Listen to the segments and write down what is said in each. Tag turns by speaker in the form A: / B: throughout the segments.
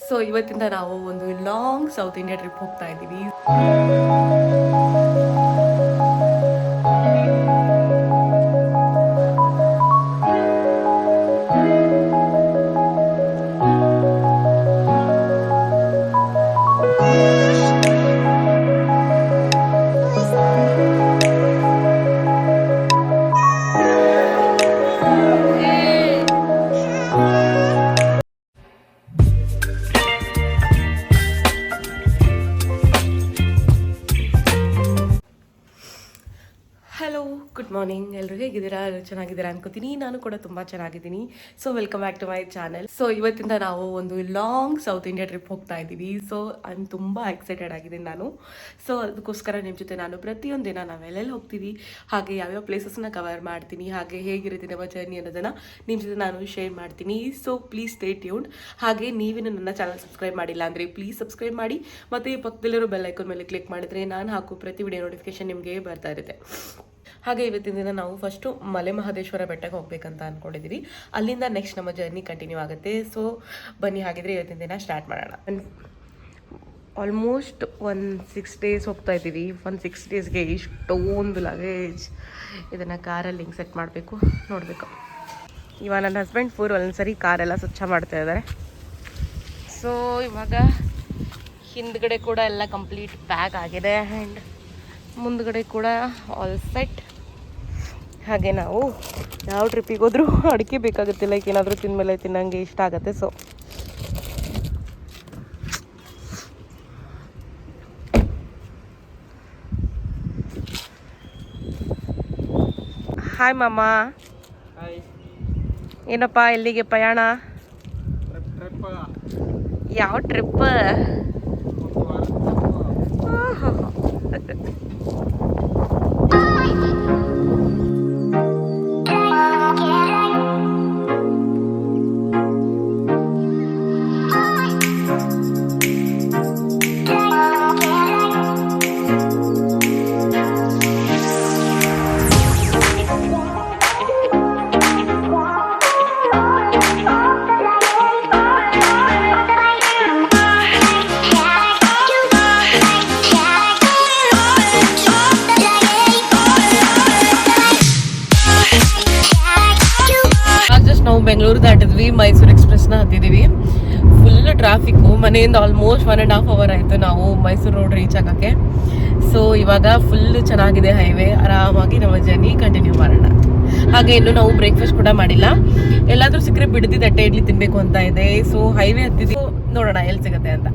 A: So ಇವತ್ತಿಂದ ನಾವು ಒಂದು ಲಾಂಗ್ ಸೌತ್ ಇಂಡಿಯಾ ಟ್ರಿಪ್ ಹೋಗ್ತಾ ಇದ್ದೀವಿ. Hello, good morning. ಎಲ್ಲರೂ ಹೇಗಿದ್ದೀರಾ? ಎಲ್ಲರೂ ಚೆನ್ನಾಗಿದ್ದೀರಾ ಅನ್ಕೋತೀನಿ. ನಾನು ಕೂಡ ತುಂಬ ಚೆನ್ನಾಗಿದ್ದೀನಿ. So welcome back to my channel. So ಇವತ್ತಿಂದ ನಾವು ಒಂದು ಲಾಂಗ್ ಸೌತ್ ಇಂಡಿಯಾ ಟ್ರಿಪ್ ಹೋಗ್ತಾ ಇದ್ದೀವಿ. ಸೊ ಐ ಆಮ್ ತುಂಬ ಎಕ್ಸೈಟೆಡ್ ಆಗಿದ್ದೀನಿ ನಾನು. ಸೊ ಅದಕ್ಕೋಸ್ಕರ ನಿಮ್ಮ ಜೊತೆ ನಾನು ಪ್ರತಿಯೊಂದು ದಿನ ನಾವೆಲ್ಲೆಲ್ಲಿ ಹೋಗ್ತೀವಿ, ಹಾಗೆ ಯಾವ್ಯಾವ ಪ್ಲೇಸಸ್ನ ಕವರ್ ಮಾಡ್ತೀನಿ, ಹಾಗೆ ಹೇಗಿರುತ್ತೆ ನಮ್ಮ ಜರ್ನಿ ಅನ್ನೋದನ್ನು ನಿಮ್ಮ ಜೊತೆ ನಾನು ಶೇರ್ ಮಾಡ್ತೀನಿ. So please stay tuned. ಹಾಗೆ ನೀವೇನು ನನ್ನ ಚಾನಲ್ ಸಬ್ಸ್ಕ್ರೈಬ್ ಮಾಡಿಲ್ಲ ಅಂದರೆ ಪ್ಲೀಸ್ ಸಬ್ಸ್ಕ್ರೈಬ್ ಮಾಡಿ, ಮತ್ತು ಈ ಪಕ್ಕದಲ್ಲಿರೋ ಬೆಲ್ ಐಕಾನ್ ಮೇಲೆ ಕ್ಲಿಕ್ ಮಾಡಿದರೆ ನಾನು ಹಾಕೋ ಪ್ರತಿ ವಿಡಿಯೋ ನೋಟಿಫಿಕೇಶನ್ ನಿಮಗೆ ಬರ್ತಾ ಇರುತ್ತೆ. ಹಾಗೆ ಇವತ್ತಿನ ದಿನ ನಾವು ಫಸ್ಟು ಮಲೆ ಮಹದೇಶ್ವರ ಬೆಟ್ಟಕ್ಕೆ ಹೋಗ್ಬೇಕಂತ ಅಂದ್ಕೊಂಡಿದ್ದೀವಿ. ಅಲ್ಲಿಂದ ನೆಕ್ಸ್ಟ್ ನಮ್ಮ ಜರ್ನಿ ಕಂಟಿನ್ಯೂ ಆಗುತ್ತೆ. ಸೊ ಬನ್ನಿ, ಹಾಗಿದ್ರೆ ಇವತ್ತಿನ ದಿನ ಸ್ಟಾರ್ಟ್ ಮಾಡೋಣ. ಆಲ್ಮೋಸ್ಟ್ 6 ಡೇಸ್ ಹೋಗ್ತಾ ಇದ್ದೀವಿ. 6 ಡೇಸ್ಗೆ ಇಷ್ಟೊಂದು ಲಗೇಜ್. ಇದನ್ನು ಕಾರಲ್ಲಿ ಹಿಂಗೆ ಸೆಟ್ ಮಾಡಬೇಕು, ನೋಡಬೇಕು. ಇವಾಗ ನನ್ನ ಹಸ್ಬೆಂಡ್ ಒಂದ್ಸರಿ ಕಾರೆಲ್ಲ ಸ್ವಚ್ಛ ಮಾಡ್ತಾ ಇದ್ದಾರೆ. ಸೊ ಇವಾಗ ಹಿಂದ್ಗಡೆ ಕೂಡ ಎಲ್ಲ ಕಂಪ್ಲೀಟ್ ಪ್ಯಾಕ್ ಆಗಿದೆ ಆ್ಯಂಡ್ ಮುಂದ್ಗಡೆ ಕೂಡ ಆಲ್ ಸೆಟ್. ಹಾಗೆ ನಾವು ಯಾವ ಟ್ರಿಪ್ಪಿಗೆ ಹೋದ್ರೂ ಅಡಿಕೆ ಬೇಕಾಗುತ್ತೆ, ಲೈಕ್ ಏನಾದರೂ ತಿಂದಮೇಲೆ ತಿನ್ನಂಗೆ ಇಷ್ಟ ಆಗುತ್ತೆ. ಸೊ ಹಾಯ್ ಮಾಮ. ಏನಪ್ಪ, ಎಲ್ಲಿಗೆ ಪ್ರಯಾಣ? ಯಾವ ಟ್ರಿಪ್? ನಾವು ಬೆಂಗಳೂರು ದಾಟಿದ್ವಿ, ಮೈಸೂರು ಎಕ್ಸ್ಪ್ರೆಸ್ನ ಹತ್ತಿದ್ದೀವಿ. Full traffic. ಮನೆಯಿಂದ ಆಲ್ಮೋಸ್ಟ್ 1.5 hour ಆಯಿತು ನಾವು ಮೈಸೂರು ರೋಡ್ ರೀಚ್ ಆಗೋಕ್ಕೆ. ಸೊ ಇವಾಗ ಫುಲ್ ಚೆನ್ನಾಗಿದೆ ಹೈವೇ. ಆರಾಮಾಗಿ ನಮ್ಮ ಜರ್ನಿ ಕಂಟಿನ್ಯೂ ಮಾಡೋಣ. ಹಾಗೆ ಇನ್ನು ನಾವು ಬ್ರೇಕ್ಫಾಸ್ಟ್ ಕೂಡ ಮಾಡಿಲ್ಲ. ಎಲ್ಲಾದರೂ ಸಿಕ್ಕರೆ ಬಿಡದಿ ತಟ್ಟೆ ಇಡ್ಲಿ ತಿನ್ನಬೇಕು ಅಂತ ಇದೆ. ಸೊ ಹೈವೇ ಹತ್ತಿದ್ದೀವಿ, ನೋಡೋಣ ಎಲ್ಲಿ ಸಿಗುತ್ತೆ ಅಂತ.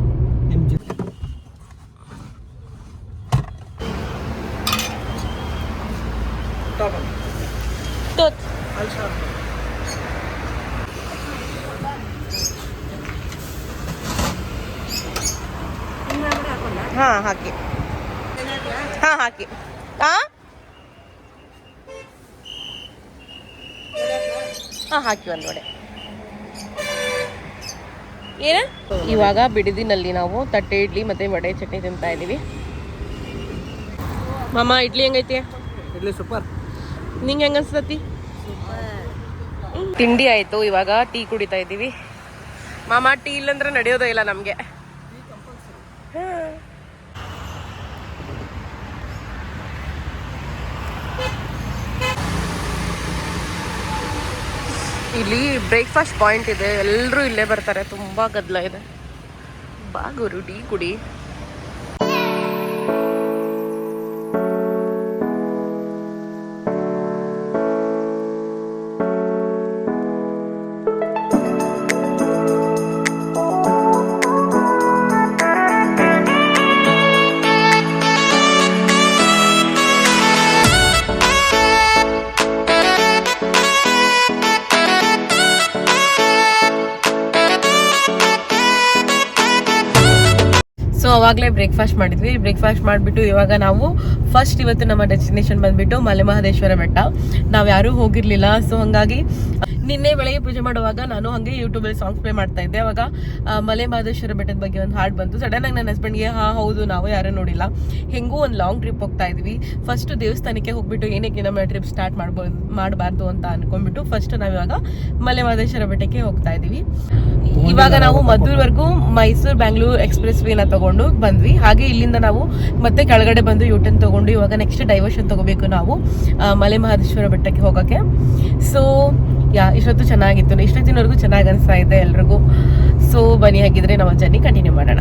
A: ಹಾಂ ಹಾಕಿ, ಹಾಂ ಹಾಕಿ. ಹಾಂ ಹಾಕಿ ಒಂದು ವಡೆ. ಏನ ಇವಾಗ ಬಿಡದಿನಲ್ಲಿ ನಾವು ತಟ್ಟೆ ಇಡ್ಲಿ ಮತ್ತೆ ವಡೆ ಚಟ್ನಿ ತಿಂತಾ ಇದ್ದೀವಿ. ಮಾಮ, ಇಡ್ಲಿ ಹೆಂಗೈತಿ?
B: ಇಡ್ಲಿ ಸೂಪರ್.
A: ನಿಂಗೆ ಹೆಂಗ ಅನ್ಸ್ತತಿ? ತಿಂಡಿ ಆಯಿತು, ಇವಾಗ ಟೀ ಕುಡಿತಾ ಇದ್ದೀವಿ. ಮಾಮ, ಟೀ ಇಲ್ಲಂದ್ರೆ ನಡೆಯೋದೇ ಇಲ್ಲ ನಮಗೆ. ಇಲ್ಲಿ ಬ್ರೇಕ್ಫಾಸ್ಟ್ ಪಾಯಿಂಟ್ ಇದೆ, ಎಲ್ಲರೂ ಇಲ್ಲೇ ಬರ್ತಾರೆ. ತುಂಬ ಗದ್ದಲ ಇದೆ. ಬಾ ಗುರು, ಟೀ ಕುಡಿ. ಸೊ ಅವಾಗಲೇ ಬ್ರೇಕ್ಫಾಸ್ಟ್ ಮಾಡಿದ್ವಿ. ಬ್ರೇಕ್ಫಾಸ್ಟ್ ಮಾಡಿಬಿಟ್ಟು ಇವಾಗ ನಾವು ಫಸ್ಟ್ ಇವತ್ತು ನಮ್ಮ ಡೆಸ್ಟಿನೇಷನ್ ಬಂದುಬಿಟ್ಟು ಮಲೆ ಮಹದೇಶ್ವರ ಬೆಟ್ಟ. ನಾವು ಯಾರೂ ಹೋಗಿರಲಿಲ್ಲ. ಸೊ ಹಾಗಾಗಿ ನಿನ್ನೆ ಬೆಳಗ್ಗೆ ಪೂಜೆ ಮಾಡುವಾಗ ನಾನು ಹಂಗೆ ಯೂಟ್ಯೂಬಲ್ಲಿ ಸಾಂಗ್ಸ್ ಪ್ಲೇ ಮಾಡ್ತಾ ಇದ್ದೆ. ಅವಾಗ ಮಲೆ ಮಹದೇಶ್ವರ ಬೆಟ್ಟದ ಬಗ್ಗೆ ಒಂದು ಹಾಡು ಬಂತು. ಸಡನ್ ಆಗಿ ನನ್ನ ಹಸ್ಬೆಂಡ್ಗೆ ಹೌದು ನಾವು ಯಾರೂ ನೋಡಿಲ್ಲ, ಹೆಂಗೂ ಒಂದು ಲಾಂಗ್ ಟ್ರಿಪ್ ಹೋಗ್ತಾ ಇದ್ವಿ, ಫಸ್ಟ್ ದೇವಸ್ಥಾನಕ್ಕೆ ಹೋಗ್ಬಿಟ್ಟು ಏನಕ್ಕೆ ನಮ್ಮ ಟ್ರಿಪ್ ಸ್ಟಾರ್ಟ್ ಮಾಡಬಾರ್ದು ಅಂತ ಅನ್ಕೊಂಡ್ಬಿಟ್ಟು ಫಸ್ಟ್ ನಾವಿವಾಗ ಮಲೆ ಮಹದೇಶ್ವರ ಬೆಟ್ಟಕ್ಕೆ ಹೋಗ್ತಾ ಇದೀವಿ. ಇವಾಗ ನಾವು ಮದ್ದೂರ್ವರೆಗೂ ಮೈಸೂರು ಬ್ಯಾಂಗ್ಳೂರ್ ಎಕ್ಸ್ಪ್ರೆಸ್ ವೇನ ತಗೊಂಡು ಬಂದ್ವಿ. ಹಾಗೆ ಇಲ್ಲಿಂದ ನಾವು ಮತ್ತೆ ಕೆಳಗಡೆ ಬಂದು ಯೂಟರ್ನ್ ತಗೊಂಡು ಇವಾಗ ನೆಕ್ಸ್ಟ್ ಡೈವರ್ಷನ್ ತಗೋಬೇಕು ನಾವು ಮಲೆ ಮಹದೇಶ್ವರ ಬೆಟ್ಟಕ್ಕೆ ಹೋಗೋಕ್ಕೆ. ಸೊ ಇಷ್ಟೊತ್ತು ಚೆನ್ನಾಗಿತ್ತು, ಇಷ್ಟೊತ್ತಿನವರೆಗೂ ಚೆನ್ನಾಗಿ ಅನಿಸ್ತಾ ಇದೆ ಎಲ್ರಿಗೂ. ಸೊ ಬನ್ನಿ, ಹಾಗಿದ್ರೆ ನಾವು ಜರ್ನಿ ಕಂಟಿನ್ಯೂ ಮಾಡೋಣ.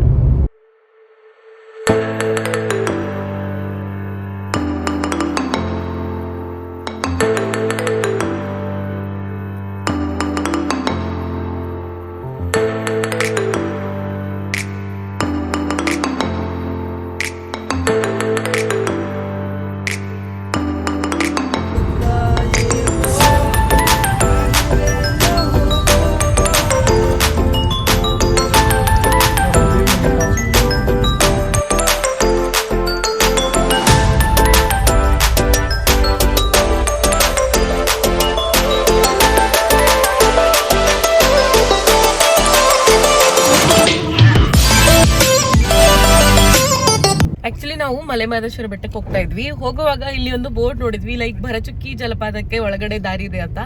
A: ಆಕ್ಚುಲಿ ನಾವು ಮಲೆ ಮಹದೇಶ್ವರ ಬೆಟ್ಟಕ್ಕೆ ಹೋಗ್ತಾ ಇದ್ವಿ. ಹೋಗುವಾಗ ಇಲ್ಲಿ ಒಂದು ಬೋರ್ಡ್ ನೋಡಿದ್ವಿ, ಲೈಕ್ ಭರಚುಕ್ಕಿ ಜಲಪಾತಕ್ಕೆ ಒಳಗಡೆ ದಾರಿ ಇದೆ ಅಂತ.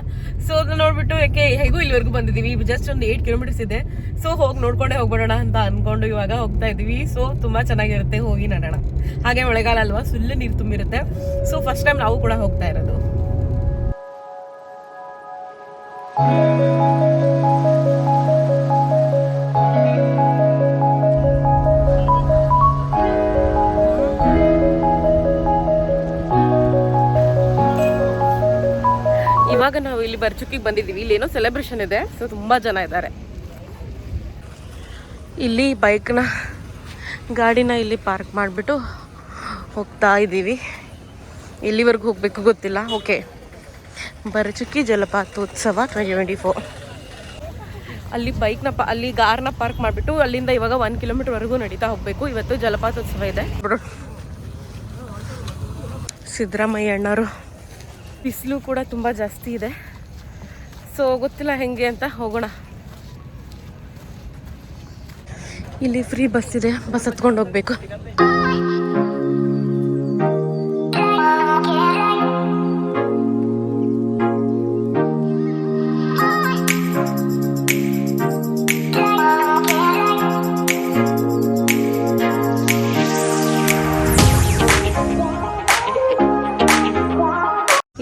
A: ಸೊ ಅದನ್ನ ನೋಡ್ಬಿಟ್ಟು ಯಾಕೆ ಹೇಗೂ ಇಲ್ಲಿವರೆಗೂ ಬಂದಿದೀವಿ, ಜಸ್ಟ್ ಒಂದು 8 ಕಿಲೋಮೀಟರ್ಸ್ ಇದೆ. ಸೊ ಹೋಗಿ ನೋಡ್ಕೊಂಡೇ ಹೋಗ್ಬಿಡೋಣ ಅಂತ ಅನ್ಕೊಂಡು ಇವಾಗ ಹೋಗ್ತಾ ಇದೀವಿ. ಸೊ ತುಂಬಾ ಚೆನ್ನಾಗಿರುತ್ತೆ, ಹೋಗಿ ನೋಡೋಣ. ಹಾಗೆ ಮಳೆಗಾಲ ಅಲ್ವಾ, ಸುಳ್ಳು ನೀರು ತುಂಬಿರುತ್ತೆ. ಸೊ ಫಸ್ಟ್ ಟೈಮ್ ನಾವು ಕೂಡ ಹೋಗ್ತಾ ಇರೋದು. ಇವಾಗ ನಾವು ಇಲ್ಲಿ ಭರಚುಕ್ಕಿಗೆ ಬಂದಿದ್ದೀವಿ. ಇಲ್ಲಿ ಏನೋ ಸೆಲೆಬ್ರೇಷನ್ ಇದೆ, ಸೊ ತುಂಬಾ ಜನ ಇದ್ದಾರೆ. ಇಲ್ಲಿ ಗಾಡಿನ ಇಲ್ಲಿ ಪಾರ್ಕ್ ಮಾಡಿಬಿಟ್ಟು ಹೋಗ್ತಾ ಇದ್ದೀವಿ. ಎಲ್ಲಿವರೆಗೂ ಹೋಗ್ಬೇಕು ಗೊತ್ತಿಲ್ಲ. ಓಕೆ, ಭರಚುಕ್ಕಿ ಜಲಪಾತೋತ್ಸವ 2024. ಅಲ್ಲಿ ಅಲ್ಲಿ ಕಾರ್ನ ಪಾರ್ಕ್ ಮಾಡಿಬಿಟ್ಟು ಅಲ್ಲಿಂದ ಇವಾಗ 1 ಕಿಲೋಮೀಟರ್ವರೆಗೂ ನಡೀತಾ ಹೋಗ್ಬೇಕು. ಇವತ್ತು ಜಲಪಾತೋತ್ಸವ ಇದೆ. ಸಿದ್ದರಾಮಯ್ಯ ಅಣ್ಣರು. ಬಿಸಿಲು ಕೂಡ ತುಂಬ ಜಾಸ್ತಿ ಇದೆ. ಸೊ ಗೊತ್ತಿಲ್ಲ ಹೆಂಗೆ ಅಂತ, ಹೋಗೋಣ. ಇಲ್ಲಿ ಫ್ರೀ ಬಸ್ ಇದೆ, ಬಸ್ ಹತ್ಕೊಂಡು ಹೋಗ್ಬೇಕು.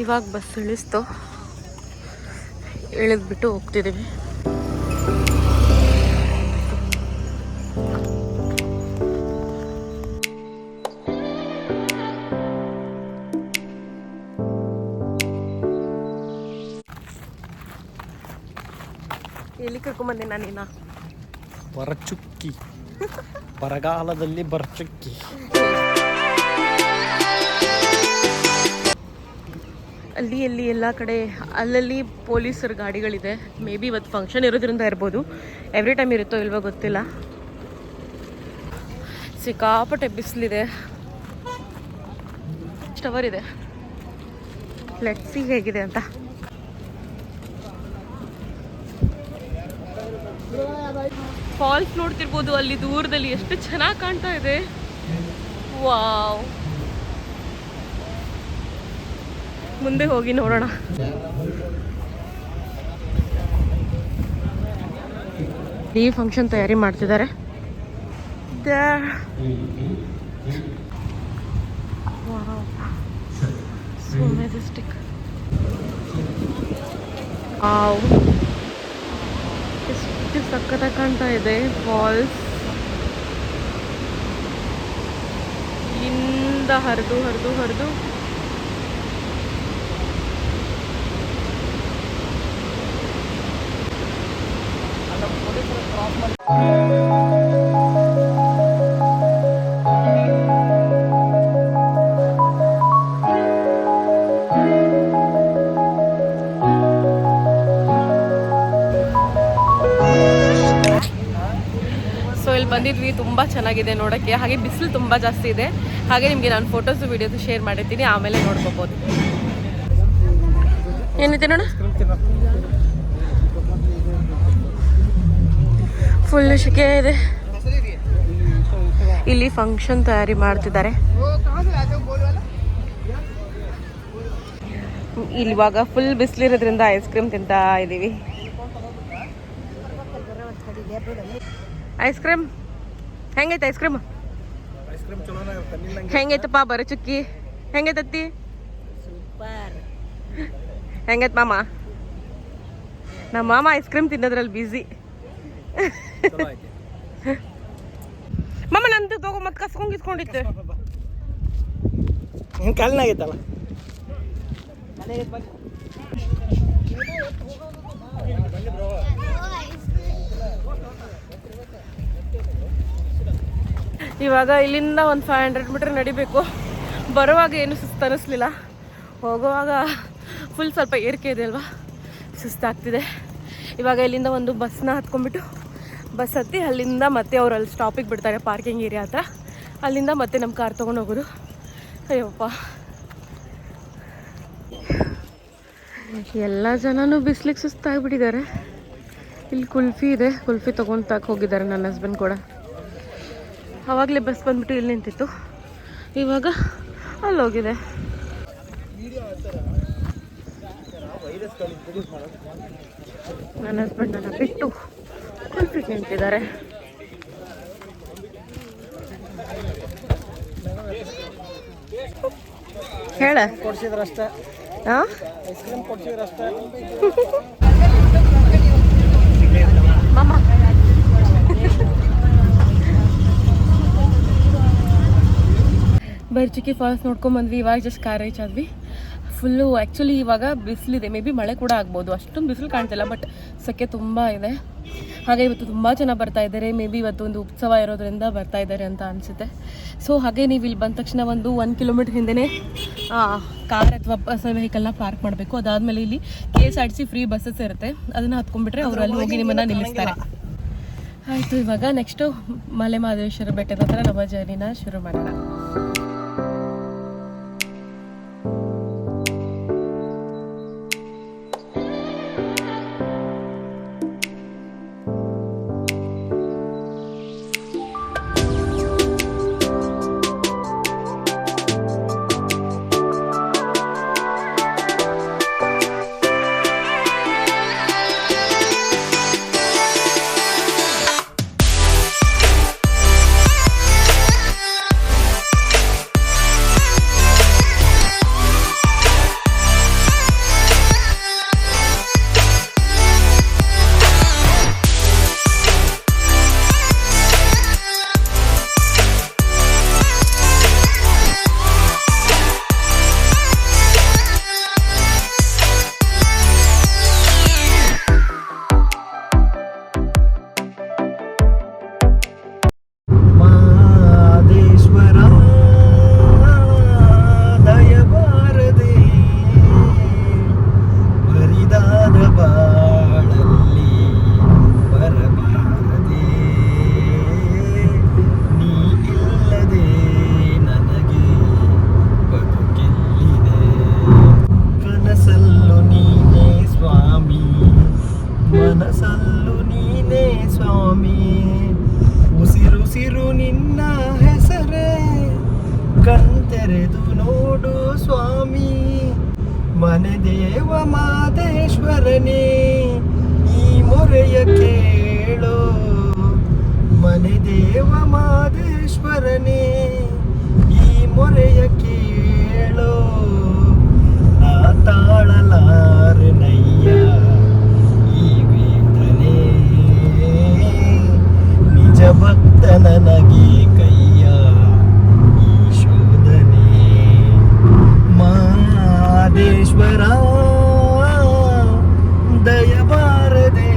A: ಇವಾಗ ಬಸ್ ಇಳಿಸ್ತು, ಇಳಿದ್ಬಿಟ್ಟು ಹೋಗ್ತಿದ್ದೀವಿ. ಎಲ್ಲಿ ಕರ್ಕೊಂಬಂದೆ ನಾನೇನ?
B: ಭರಚುಕ್ಕಿ, ಬರಗಾಲದಲ್ಲಿ ಭರಚುಕ್ಕಿ.
A: ಅಲ್ಲಿ ಎಲ್ಲ ಕಡೆ ಅಲ್ಲಲ್ಲಿ ಪೊಲೀಸರ ಗಾಡಿಗಳಿದೆ. ಮೇ ಬಿ ಇವತ್ತು ಫಂಕ್ಷನ್ ಇರೋದ್ರಿಂದ ಇರ್ಬೋದು, ಎವ್ರಿ ಟೈಮ್ ಇರುತ್ತೋ ಇಲ್ವೋ ಗೊತ್ತಿಲ್ಲ. ಸಿಕ್ಕಾಪಟ್ಟೆ ಬಿಸಿಲಿದೆ, ಸ್ಟವರ್ ಇದೆ. ಲೆಟ್ಸ್ ಸಿ ಹೇಗಿದೆ ಅಂತ. ಫಾಲ್ಸ್ ನೋಡ್ತಿರ್ಬೋದು ಅಲ್ಲಿ ದೂರದಲ್ಲಿ, ಎಷ್ಟು ಚೆನ್ನಾಗಿ ಕಾಣ್ತಾ ಇದೆ. ವಾವ್, ಮುಂದೆ ಹೋಗಿ ನೋಡೋಣ. ಈ ಫಂಕ್ಷನ್ ತಯಾರಿ ಮಾಡ್ತಿದ್ದಾರೆ. So majestic. ಎಷ್ಟು ಸಕ್ಕತ್ತಾಗಿ ಕಾಣ್ತಾ ಇದೆ ಫಾಲ್ಸ್. ಇಲ್ಲಿಂದ ಹರಿದು ಬಂದಿದ್ವಿ. ತುಂಬ ಚೆನ್ನಾಗಿದೆ ನೋಡೋಕ್ಕೆ. ಹಾಗೆ ಬಿಸಿಲು ತುಂಬ ಜಾಸ್ತಿ ಇದೆ. ಹಾಗೆ ನಿಮಗೆ ನಾನು ಫೋಟೋಸು ವಿಡಿಯೋಸು ಶೇರ್ ಮಾಡಿರ್ತೀನಿ, ಆಮೇಲೆ ನೋಡ್ಕೋಬೋದು. ಏನಿದೆ ನೋಡು, ಫುಲ್ ಶೆಕೆ ಇದೆ. ಇಲ್ಲಿ ಫಂಕ್ಷನ್ ತಯಾರಿ ಮಾಡ್ತಿದ್ದಾರೆ. ಇಲ್ಲಿ ಇವಾಗ ಫುಲ್ ಬಿಸಿಲಿರೋದ್ರಿಂದ ಐಸ್ ಕ್ರೀಮ್ ತಿಂತಾ ಇದ್ದೀವಿ. ಐಸ್ ಕ್ರೀಮ್ ಹೆಂಗೈತೆ? ಐಸ್ ಕ್ರೀಮ್ ಹೆಂಗೈತಪ್ಪ? ಬರಚುಕ್ಕಿ ಹೆಂಗೈತತ್ತಿ? ಹೆಂಗೈತ್ ಮಾಮ? ನಮ್ಮ ಮಾಮ ಐಸ್ ಕ್ರೀಮ್ ತಿನ್ನೋದ್ರಲ್ಲಿ ಬ್ಯುಸಿ. ಮಾಮ ನಂದು ತಗೋ ಮತ್ತೆ ಕಸ್ಕೊಂಡಿತ್ತು.
B: ಕಲ್ನಾಗೈತಲ್ಲ.
A: ಇವಾಗ ಇಲ್ಲಿಂದ ಒಂದು 500 ಮೀಟರ್ ನಡಿಬೇಕು. ಬರುವಾಗ ಏನು ಸುಸ್ತು ಅನ್ನಿಸ್ಲಿಲ್ಲ, ಹೋಗುವಾಗ ಫುಲ್ ಸ್ವಲ್ಪ ಏರಿಕೆ ಇದೆ ಅಲ್ವಾ, ಸುಸ್ತಾಗ್ತಿದೆ. ಇವಾಗ ಇಲ್ಲಿಂದ ಒಂದು ಬಸ್ನ ಹತ್ಕೊಂಡ್ಬಿಟ್ಟು ಬಸ್ ಹತ್ತಿ ಅಲ್ಲಿಂದ ಮತ್ತೆ ಅವ್ರು ಅಲ್ಲಿ ಸ್ಟಾಪಿಗೆ ಬಿಡ್ತಾರೆ ಪಾರ್ಕಿಂಗ್ ಏರಿಯಾ ಹತ್ರ. ಅಲ್ಲಿಂದ ಮತ್ತೆ ನಮ್ಮ ಕಾರ್ ತೊಗೊಂಡು ಹೋಗೋದು. ಅಯ್ಯಪ್ಪ, ಎಲ್ಲ ಜನನೂ ಬಿಸ್ಲಿಗೆ ಸುಸ್ತಾಗ್ಬಿಟ್ಟಿದ್ದಾರೆ. ಇಲ್ಲಿ ಕುಲ್ಫಿ ಇದೆ, ಕುಲ್ಫಿ ತೊಗೊಂಡು ಹೋಗಿದ್ದಾರೆ ನನ್ನ ಹಸ್ಬೆಂಡ್ ಕೂಡ. ಆವಾಗಲೇ ಬಸ್ ಬಂದ್ಬಿಟ್ಟು ಇಲ್ಲಿ ನಿಂತಿತ್ತು, ಇವಾಗ ಅಲ್ಲೋಗಿದೆ. ನನ್ನ ಹಸ್ಬೆಂಡ್ ನನ್ನ ಬಿಟ್ಟು ಕುಲ್ಫಿ ನಿಂತಿದ್ದಾರೆ. ಹೇಳ
B: ಕೊಡ್ಸಿದ್ರಷ್ಟೇ.
A: ಹಾಂ,
B: ಐಸ್ ಕ್ರೀಮ್ ಕೊಡ್ಸಿದ್ರಷ್ಟೇ.
A: ಮಾಮ ಬರ್ಚಿಕ್ಕಿ ಫಾಲ್ಸ್ ನೋಡ್ಕೊಂಬಂದ್ವಿ. ಇವಾಗ ಜಸ್ಟ್ ಕಾರ್ ರೀಚ್ ಆದ್ವಿ. ಫುಲ್ಲು ಆ್ಯಕ್ಚುಲಿ ಇವಾಗ ಬಿಸಿಲಿದೆ, ಮೇ ಬಿ ಮಳೆ ಕೂಡ ಆಗ್ಬೋದು, ಅಷ್ಟೊಂದು ಬಿಸಿಲು ಕಾಣ್ತಿಲ್ಲ, ಬಟ್ ಸೆಕೆ ತುಂಬ ಇದೆ. ಹಾಗೆ ಇವತ್ತು ತುಂಬ ಜನ ಬರ್ತಾ ಇದ್ದಾರೆ. ಮೇ ಬಿ ಇವತ್ತು ಒಂದು ಉತ್ಸವ ಇರೋದ್ರಿಂದ ಬರ್ತಾ ಇದ್ದಾರೆ ಅಂತ ಅನಿಸುತ್ತೆ. ಸೊ ಹಾಗೆ ನೀವು ಇಲ್ಲಿ ಬಂದ ತಕ್ಷಣ ಒಂದು 1 ಕಿಲೋಮೀಟ್ರ್ ಹಿಂದೆಯೇ ಕಾರ್ ಅಥವಾ ಬಸ್ ವೆಹಿಕಲ್ನ ಪಾರ್ಕ್ ಮಾಡಬೇಕು. ಅದಾದಮೇಲೆ ಇಲ್ಲಿ KSRTC ಫ್ರೀ ಬಸ್ಸಸ್ ಇರುತ್ತೆ, ಅದನ್ನು ಹತ್ಕೊಂಡ್ಬಿಟ್ರೆ ಅವರು ಅಲ್ಲಿ ಹೋಗಿ ನಿಮ್ಮನ್ನು ನಿಲ್ಲಿಸ್ತಾರೆ. ಆಯಿತು, ಇವಾಗ ನೆಕ್ಸ್ಟು ಮಲೆ ಮಹದೇಶ್ವರ ಬೆಟ್ಟದ ಹತ್ರ ನಮ್ಮ ಜರ್ನಿನ ಶುರು ಮಾಡೋಣ.
B: ಕಣ್ತೆರೆದು ನೋಡು ಸ್ವಾಮಿ, ಮನೆ ದೇವ ಮಾದೇಶ್ವರನೇ ಈ ಮೊರೆಯ ಕೇಳೋ. ಮನೆ ದೇವ ಮಾದೇಶ್ವರನೇ ಈ ಮೊರೆಯ ಕೇಳೋ. ನಾ ತಾಳಲಾರನಯ್ಯ ಈ ವೇದನೆ, ನಿಜ ಭಕ್ತ ನನಗೆ ಕೈಯ ಮಹದೇಶ್ವರ ದಯಬಾರದೆ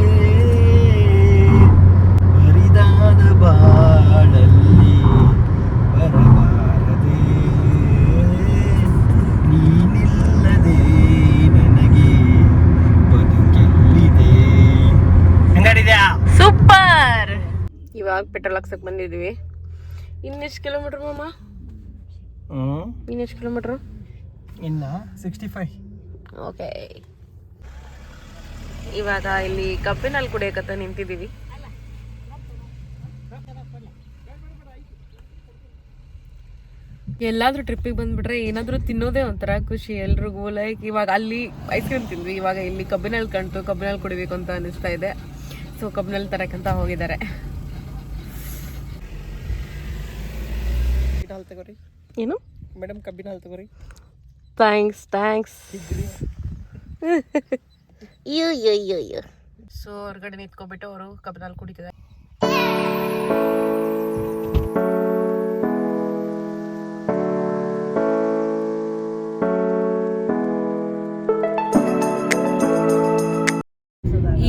B: ಹರಿದಾದ ಬಾಳಲ್ಲಿ ಬರಬಾರದೆ, ನೀನಿಲ್ಲದೆ ನನಗೆ ಬದುಕೆಲ್ಲಿದೆ. ಹೆಂಗಾಡಿದ್ಯಾ?
A: ಸೂಪರ್. ಇವಾಗ ಪೆಟ್ರೋಲ್ ಹಾಕ್ಸಕ್ ಬಂದಿದ್ವಿ. ಇನ್ನೆಷ್ಟು ಕಿಲೋಮೀಟರ್ ಮಾಮ? ಇನ್ನೆಷ್ಟು ಕಿಲೋಮೀಟ್ರು?
B: ಇನ್ನ 65.
A: ಓಕೆ, ಇವಾಗ ಇಲ್ಲಿ ಕಬ್ಬಿನಲ್ಲಿ ಕುಡಿಯಕತ್ತ ನಿಂತಿದ್ದೀವಿ. ಎಲ್ಲಾದ್ರೂ ಟ್ರಿಪ್ಪಿಗೆ ಬಂದ್ಬಿಟ್ರೆ ಏನಾದರೂ ತಿನ್ನೋದೇ ಒಂಥರ ಖುಷಿ ಎಲ್ರಿಗೂ. ಲೈಕ್ ಇವಾಗ ಅಲ್ಲಿ ಐಸ್ ಕ್ರೀಮ್ ತಿಂದ್ವಿ, ಇವಾಗ ಇಲ್ಲಿ ಕಬ್ಬಿನಲ್ಲಿ ಕಂಡು ಕಬ್ಬಿನಲ್ಲಿ ಕುಡಿಬೇಕು ಅಂತ ಅನಿಸ್ತಾ ಇದೆ. ಸೊ ಕಬ್ಬಿನಲ್ಲಿ ತರಕಂತ ಹೋಗಿದ್ದಾರೆ.
B: ತಗೋರಿ
A: ಏನು
B: ಮೇಡಮ್, ಕಬ್ಬಿನ ಹಾಲು ತಗೋರಿ.
A: ಥ್ಯಾಂಕ್ಸ್. ಸೊ ಹೊರಗಡೆ ನಿಂತ್ಕೊಬಿಟ್ಟು ಅವರು ಕಬ್ಬಿನಲ್ಲಿ ಕುಡಿತಿದ್ದಾರೆ.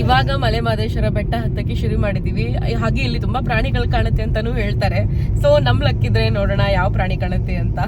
A: ಇವಾಗ ಮಲೆ ಮಹದೇಶ್ವರ ಬೆಟ್ಟ ಹತ್ತಕ್ಕೆ ಶುರು ಮಾಡಿದೀವಿ. ಹಾಗೆ ಇಲ್ಲಿ ತುಂಬಾ ಪ್ರಾಣಿಗಳು ಕಾಣುತ್ತೆ ಅಂತಾನೂ ಹೇಳ್ತಾರೆ. ಸೊ ನಮ್ ಲಕ್ಕಿದ್ರೆ ನೋಡೋಣ ಯಾವ ಪ್ರಾಣಿ ಕಾಣುತ್ತೆ ಅಂತ.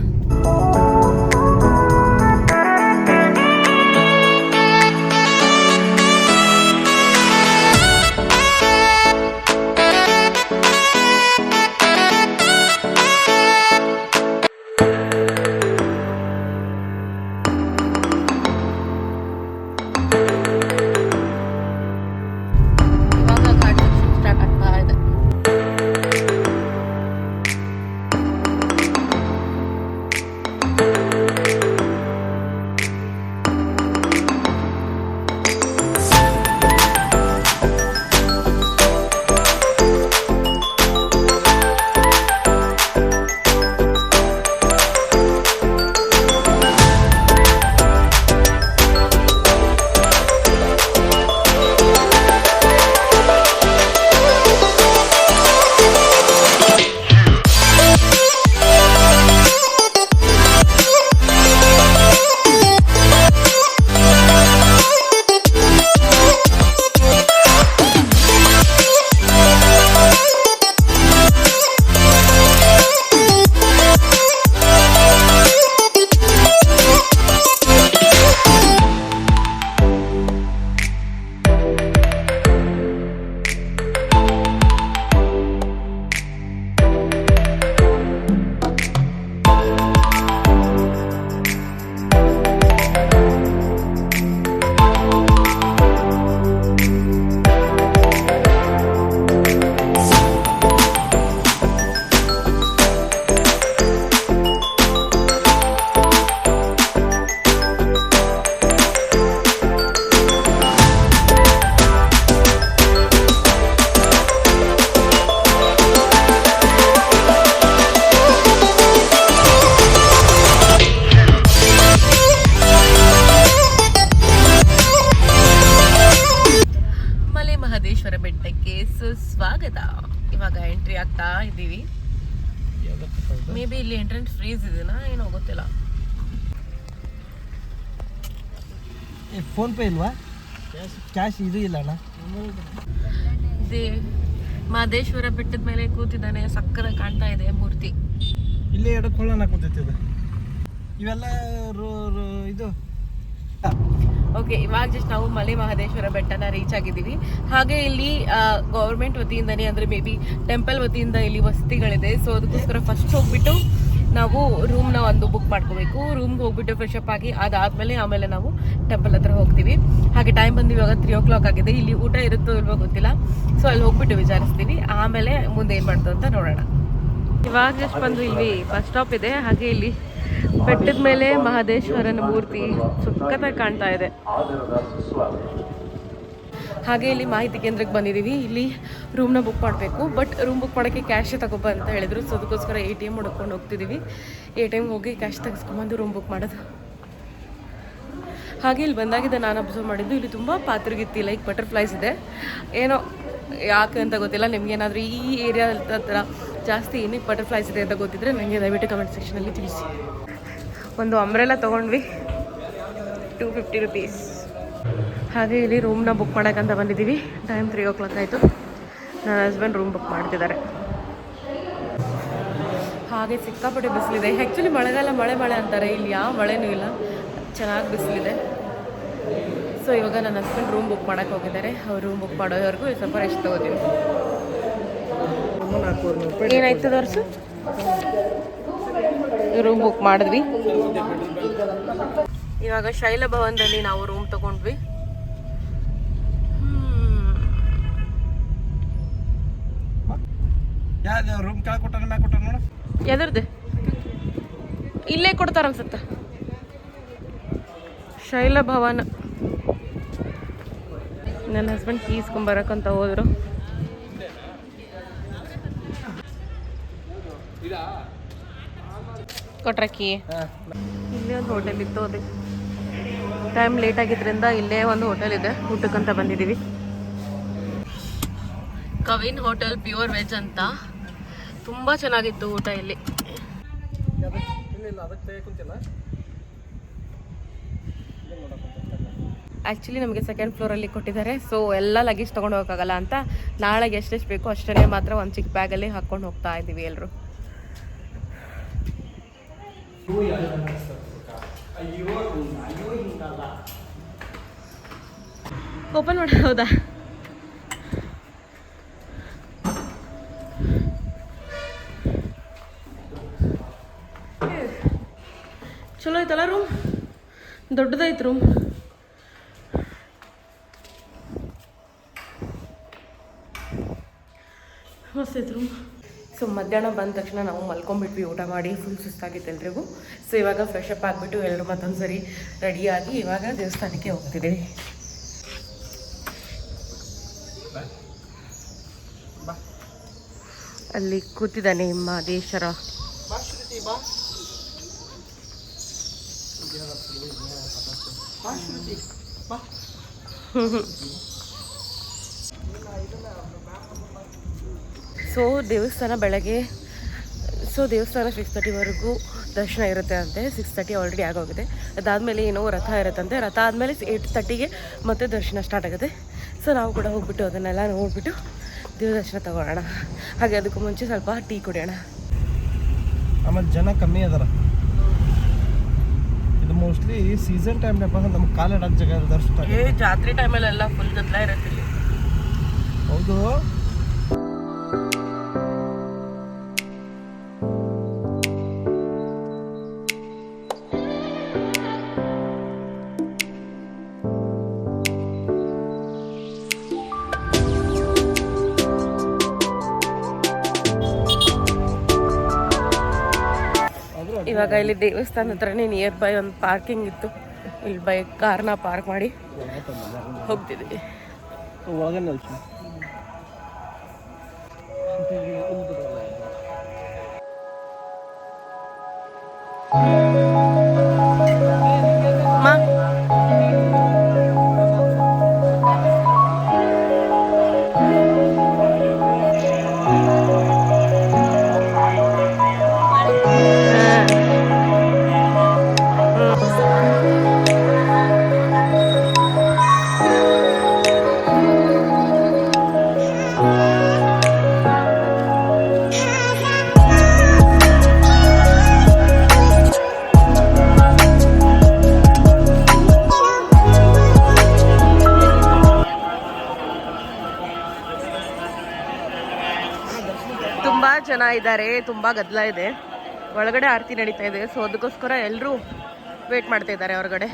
A: ಬೆಟ್ಟಕ್ಕೆ ಸುಸ್ವಾಗತ. ಇವಾಗ ಎಂಟ್ರಿ ಆಗ್ತಾ ಇದ್ದೀವಿ. ಮೇ ಬಿ ಇಲ್ಲಿ ಎಂಟ್ರೆನ್ಸ್ ಫ್ರೀಸ್ ಇದೆನಾ ಏನೋ ಗೊತ್ತಿಲ್ಲ.
B: ಫೋನ್ ಪೇ ಇಲ್ವಾ? ಕ್ಯಾಶ್ ಇದು ಇಲ್ಲ ಅಣ್ಣ.
A: ಮಹದೇಶ್ವರ ಬೆಟ್ಟದ ಮೇಲೆ ಕೂತಿದ್ದಾನೆ, ಸಕ್ಕದ ಕಾಣ್ತಾ ಇದೆ ಮೂರ್ತಿ.
B: ಇಲ್ಲೇ ಎಡಕೊಳ್ಳೋಣ ಕೂತಿದೆ. ಇವೆಲ್ಲ ಇದು
A: ಓಕೆ, ಇವಾಗ ಜಸ್ಟ್ ನಾವು ಮಲೆ ಮಹದೇಶ್ವರ ಬೆಟ್ಟನ ರೀಚ್ ಆಗಿದ್ದೀವಿ. ಹಾಗೆ ಇಲ್ಲಿ ಗೌರ್ಮೆಂಟ್ ವತಿಯಿಂದನೇ ಅಂದರೆ ಮೇ ಬಿ ಟೆಂಪಲ್ ವತಿಯಿಂದ ಇಲ್ಲಿ ವಸತಿಗಳಿದೆ. ಸೊ ಅದಕ್ಕೋಸ್ಕರ ಫಸ್ಟ್ ಹೋಗ್ಬಿಟ್ಟು ನಾವು ರೂಮ್ನ ಒಂದು ಬುಕ್ ಮಾಡ್ಕೋಬೇಕು. ರೂಮ್ಗೆ ಹೋಗ್ಬಿಟ್ಟು ಫ್ರೆಶ್ ಅಪ್ ಆಗಿ ಆಮೇಲೆ ನಾವು ಟೆಂಪಲ್ ಹತ್ರ ಹೋಗ್ತೀವಿ. ಹಾಗೆ ಟೈಮ್ ಬಂದು ಇವಾಗ 3 o'clock ಆಗಿದೆ. ಇಲ್ಲಿ ಊಟ ಇರುತ್ತೋ ಇಲ್ವೋ ಗೊತ್ತಿಲ್ಲ. ಸೊ ಅಲ್ಲಿ ಹೋಗ್ಬಿಟ್ಟು ವಿಚಾರಿಸ್ತೀವಿ, ಆಮೇಲೆ ಮುಂದೆ ಏನು ಮಾಡ್ತು ಅಂತ ನೋಡೋಣ. ಇವಾಗ ಜಸ್ಟ್ ಬಂದು ಇಲ್ಲಿ ಬಸ್ ಸ್ಟಾಪ್ ಇದೆ. ಹಾಗೆ ಇಲ್ಲಿ ಬೆಟ್ಟದ ಮೇಲೆ ಮಹದೇಶ್ವರನ ಮೂರ್ತಿ ಸುಕ್ಕತ್ತಾಗಿ ಕಾಣ್ತಾ ಇದೆ. ಹಾಗೆ ಇಲ್ಲಿ ಮಾಹಿತಿ ಕೇಂದ್ರಕ್ಕೆ ಬಂದಿದ್ದೀವಿ. ಇಲ್ಲಿ ರೂಮ್ನ ಬುಕ್ ಮಾಡಬೇಕು. ಬಟ್ ರೂಮ್ ಬುಕ್ ಮಾಡೋಕ್ಕೆ ಕ್ಯಾಶೇ ತಗೊಬ್ಬ ಅಂತ ಹೇಳಿದ್ರು. ಸೊ ಅದಕ್ಕೋಸ್ಕರ ATM ಹುಡ್ಕೊಂಡು ಹೋಗ್ತಿದ್ದೀವಿ. ATM ಹೋಗಿ ಕ್ಯಾಶ್ ತೆಗೆಸ್ಕೊಂಬಂದು ರೂಮ್ ಬುಕ್ ಮಾಡೋದು. ಹಾಗೆ ಇಲ್ಲಿ ಬಂದಾಗಿದ್ದ ನಾನು ಅಬ್ಸರ್ವ್ ಮಾಡಿದ್ದು, ಇಲ್ಲಿ ತುಂಬ ಪಾತ್ರಗಿತ್ತಿ ಲೈಕ್ ಬಟರ್ಫ್ಲೈಸ್ ಇದೆ. ಏನೋ ಯಾಕೆ ಅಂತ ಗೊತ್ತಿಲ್ಲ. ನಿಮ್ಗೇನಾದರೂ ಈ ಏರಿಯಾ ಹತ್ರ ಜಾಸ್ತಿ ಏನಕ್ಕೆ ಬಟರ್ಫ್ಲೈಸ್ ಇದೆ ಅಂತ ಗೊತ್ತಿದ್ರೆ ನನಗೆ ದಯವಿಟ್ಟು ಕಮೆಂಟ್ ಸೆಕ್ಷನಲ್ಲಿ ತಿಳಿಸಿ. ಒಂದು ಅಂಬ್ರೆಲಾ ತೊಗೊಂಡ್ವಿ, 250 rupees. ಹಾಗೆ ಇಲ್ಲಿ ರೂಮ್ನ ಬುಕ್ ಮಾಡೋಕ್ಕಂತ ಬಂದಿದ್ದೀವಿ. ಟೈಮ್ 3 o'clock ಆಯಿತು. ನನ್ನ ಹಸ್ಬೆಂಡ್ ರೂಮ್ ಬುಕ್ ಮಾಡ್ತಿದ್ದಾರೆ. ಹಾಗೆ ಸಿಕ್ಕಾಪಟ್ಟೆ ಬಿಸಿಲಿದೆ. ಆ್ಯಕ್ಚುಲಿ ಮಳೆಗಾಲ ಮಳೆ ಅಂತಾರೆ, ಇಲ್ಲಿ ಯಾವ ಮಳೆನೂ ಇಲ್ಲ, ಚೆನ್ನಾಗಿ ಬಿಸಿಲಿದೆ. ಸೊ ಇವಾಗ ನನ್ನ ಹಸ್ಬೆಂಡ್ ರೂಮ್ ಬುಕ್ ಮಾಡೋಕ್ಕೆ ಹೋಗಿದ್ದಾರೆ. ಅವ್ರು ರೂಮ್ ಬುಕ್ ಮಾಡೋವರೆಗೂ ಸ್ವಲ್ಪ ರೆಸ್ಟ್ ತೊಗೋತೀವಿ. ಏನಾಯ್ತು ತೋರಿಸು. ರೂಮ್ ಬುಕ್ ಮಾಡಿದ್ವಿ. ಇವಾಗ ಶೈಲ ಭವನದಲ್ಲಿ ನಾವು ರೂಮ್ ತಗೊಂಡ್ವಿ.
B: ಯಾವ್ದು ರೂಮ್ ಕೆಳಗೆ ಕೊಟ್ಟಾನ ಮ್ಯಾಗ ಕೊಟ್ಟಾನ ನೋಡು.
A: ಎದರ್ದು ಇಲ್ಲೇ ಕೊಡ್ತಾರ ಅನ್ಸುತ್ತ. ಶೈಲ ಭವನ. ನನ್ನ ಹಸ್ಬೆಂಡ್ ಕೀಸ್ಕೊಂಬರಕ್ಕಂತ ಹೋದ್ರು. ಕೊಟ್ರಕ್ಕಿ ಇಲ್ಲೇ ಒಂದು ಹೋಟೆಲ್ ಇತ್ತು. ಅದೇ ಟೈಮ್ ಲೇಟ್ ಆಗಿದ್ರಿಂದ ಇಲ್ಲೇ ಒಂದು ಹೋಟೆಲ್ ಇದೆ, ಊಟಕ್ಕಂತ ಬಂದಿದ್ದೀವಿ. ಕವಿನ್ ಹೋಟೆಲ್ ಪ್ಯೂರ್ ವೆಜ್ ಅಂತ. ತುಂಬ ಚೆನ್ನಾಗಿತ್ತು ಊಟ ಇಲ್ಲಿ. ಆ್ಯಕ್ಚುಲಿ ನಮಗೆ ಸೆಕೆಂಡ್ ಫ್ಲೋರಲ್ಲಿ ಕೊಟ್ಟಿದ್ದಾರೆ. ಸೊ ಎಲ್ಲ ಲಗೇಜ್ ತೊಗೊಂಡು ಹೋಗೋಕ್ಕಾಗಲ್ಲ ಅಂತ ನಾಳೆಗೆ ಎಷ್ಟೆಷ್ಟು ಬೇಕೋ ಅಷ್ಟೇ ಮಾತ್ರ ಒಂದು ಚಿಕ್ಕ ಬ್ಯಾಗಲ್ಲಿ ಹಾಕ್ಕೊಂಡು ಹೋಗ್ತಾ ಇದ್ದೀವಿ ಎಲ್ಲರೂ. ಓಪನ್ ಮಾಡಿ. ಹೌದಾ, ಚಲೋ ಐತಲ್ಲ ರೂಮ್. ದೊಡ್ಡದೈತೆ ರೂಮ್. ಮಸ್ತ್ ಐತೆ ರೂಮ್. ಸೊ ಮಧ್ಯಾಹ್ನ ಬಂದ ತಕ್ಷಣ ನಾವು ಮಲ್ಕೊಂಡ್ಬಿಟ್ವಿ ಊಟ ಮಾಡಿ. ಫುಲ್ ಸುಸ್ತಾಗಿತ್ತು ಎಲ್ರಿಗೂ. ಸೊ ಇವಾಗ ಫ್ರೆಶ್ ಅಪ್ ಆಗಿಬಿಟ್ಟು ಎಲ್ಲರೂ ಮತ್ತೊಂದು ಸರಿ ರೆಡಿಯಾಗಿ ಇವಾಗ ದೇವಸ್ಥಾನಕ್ಕೆ ಹೋಗ್ತಿದ್ದೀವಿ. ಅಲ್ಲಿ ಕೂತಿದ್ದಾನೆ ಮಹದೇಶ್ವರ. ಸೊ ದೇವಸ್ಥಾನ ಬೆಳಗ್ಗೆ, ಸೊ ದೇವಸ್ಥಾನ 6:30ವರೆಗೂ ದರ್ಶನ ಇರುತ್ತೆ ಅಂತೆ. 6:30 ಆಲ್ರೆಡಿ ಆಗೋಗಿದೆ. ಅದಾದಮೇಲೆ ಏನೋ ರಥ ಇರುತ್ತಂತೆ. ರಥ ಆದಮೇಲೆ 8:30ಗೆ ಮತ್ತೆ ದರ್ಶನ ಸ್ಟಾರ್ಟ್ ಆಗುತ್ತೆ. ಸೊ ನಾವು ಕೂಡ ಹೋಗ್ಬಿಟ್ಟು ಅದನ್ನೆಲ್ಲ ನೋಡಿಬಿಟ್ಟು ದೇವ್ರ ದರ್ಶನ ತಗೊಳ್ಳೋಣ. ಹಾಗೆ ಅದಕ್ಕೂ ಮುಂಚೆ ಸ್ವಲ್ಪ ಟೀ ಕುಡಿಯೋಣ.
B: ಆಮೇಲೆ ಜನ ಕಮ್ಮಿ ಅದಾರ. ಇದು ಮೋಸ್ಟ್ಲಿ ಸೀಸನ್ ಟೈಮ್ ನಮ್ಗೆ ಕಾಲಿಡೋಕೆ ಜಾಗ ದರ್ಶನ.
A: ಜಾತ್ರೆ ಟೈಮಲ್ಲೆಲ್ಲ ಫುಲ್ ಗದ್ದಲ ಇರುತ್ತೆ ಇಲ್ಲಿ.
B: ಹೌದು.
A: ಇವಾಗ ಇಲ್ಲಿ ದೇವಸ್ಥಾನ ಹತ್ರನೇ ನಿಯರ್ ಬೈ ಒಂದು ಪಾರ್ಕಿಂಗ್ ಇತ್ತು. ಇಲ್ಲಿ ಬೈಕ್ ಕಾರ್ನ ಪಾರ್ಕ್ ಮಾಡಿ ಹೋಗ್ತಿದ್ವಿ. ತುಂಬ ಜನ ಇದ್ದಾರೆ, ತುಂಬ ಗದ್ದಲ ಇದೆ. ಒಳಗಡೆ ಆರತಿ ನಡೀತಾ ಇದೆ. ಸೊ ಅದಕ್ಕೋಸ್ಕರ ಎಲ್ಲರೂ ವೇಟ್ ಮಾಡ್ತಾ ಇದ್ದಾರೆ ಹೊರಗಡೆ.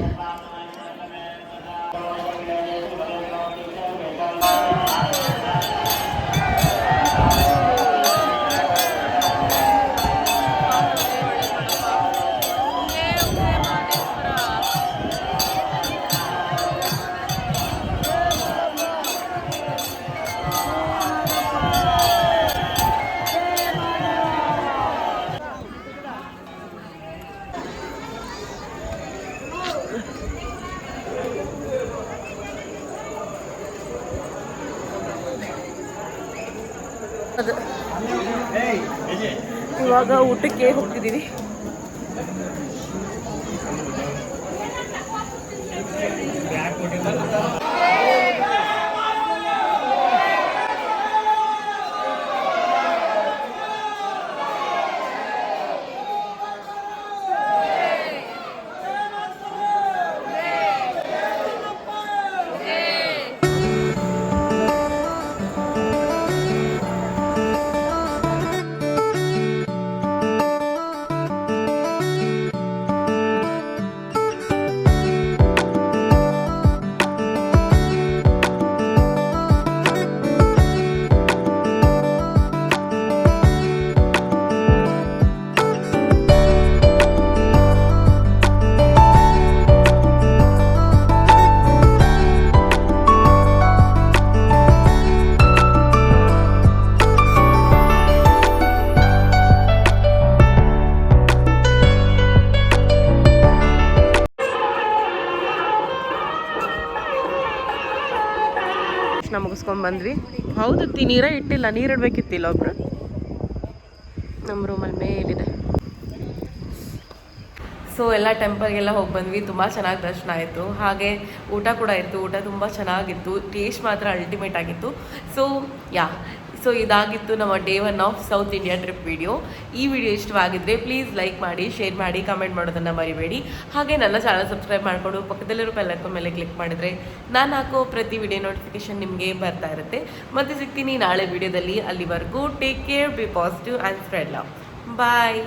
A: ಇವಾಗ ಊಟಕ್ಕೆ ಹೋಗ್ತಿದ್ದೀವಿ. ಬಂದ್ವಿ. ಹೌದತ್ತಿ ನೀರೇ ಇಟ್ಟಿಲ್ಲ, ನೀರಿಡ್ಬೇಕಿತ್ತಿಲ್ಲ ಒಬ್ರು. ನಮ್ಮ ರೂಮಲ್ಲಿ ಮೇಲಿದೆ. ಸೊ ಎಲ್ಲ ಟೆಂಪಲ್ಗೆಲ್ಲ ಹೋಗಿ ಬಂದ್ವಿ. ತುಂಬ ಚೆನ್ನಾಗಿ ದರ್ಶನ ಆಯಿತು. ಹಾಗೆ ಊಟ ಕೂಡ ಇತ್ತು. ಊಟ ತುಂಬ ಚೆನ್ನಾಗಿತ್ತು. ಟೇಸ್ಟ್ ಮಾತ್ರ ಅಲ್ಟಿಮೇಟ್ ಆಗಿತ್ತು. ಸೊ ಇದಾಗಿತ್ತು ನಮ್ಮ day 1 of south India trip video. ಈ ವಿಡಿಯೋ ಇಷ್ಟವಾಗಿದ್ದರೆ ಪ್ಲೀಸ್ ಲೈಕ್ ಮಾಡಿ, ಶೇರ್ ಮಾಡಿ, ಕಮೆಂಟ್ ಮಾಡೋದನ್ನು ಮರಿಬೇಡಿ. ಹಾಗೆ ನನ್ನ ಚಾನಲ್ ಸಬ್ಸ್ಕ್ರೈಬ್ ಮಾಡಿಕೊಂಡು ಪಕ್ಕದಲ್ಲಿರೋ ಬೆಲ್ ಐಕಾನ್ ಮೇಲೆ ಕ್ಲಿಕ್ ಮಾಡಿದರೆ ನಾನು ಹಾಕೋ ಪ್ರತಿ ವಿಡಿಯೋ ನೋಟಿಫಿಕೇಶನ್ ನಿಮಗೆ ಬರ್ತಾ ಇರುತ್ತೆ. ಮತ್ತೆ ಸಿಗ್ತೀನಿ ನಾಳೆ ವಿಡಿಯೋದಲ್ಲಿ. ಅಲ್ಲಿವರೆಗೂ take care, be positive and spread love. Bye.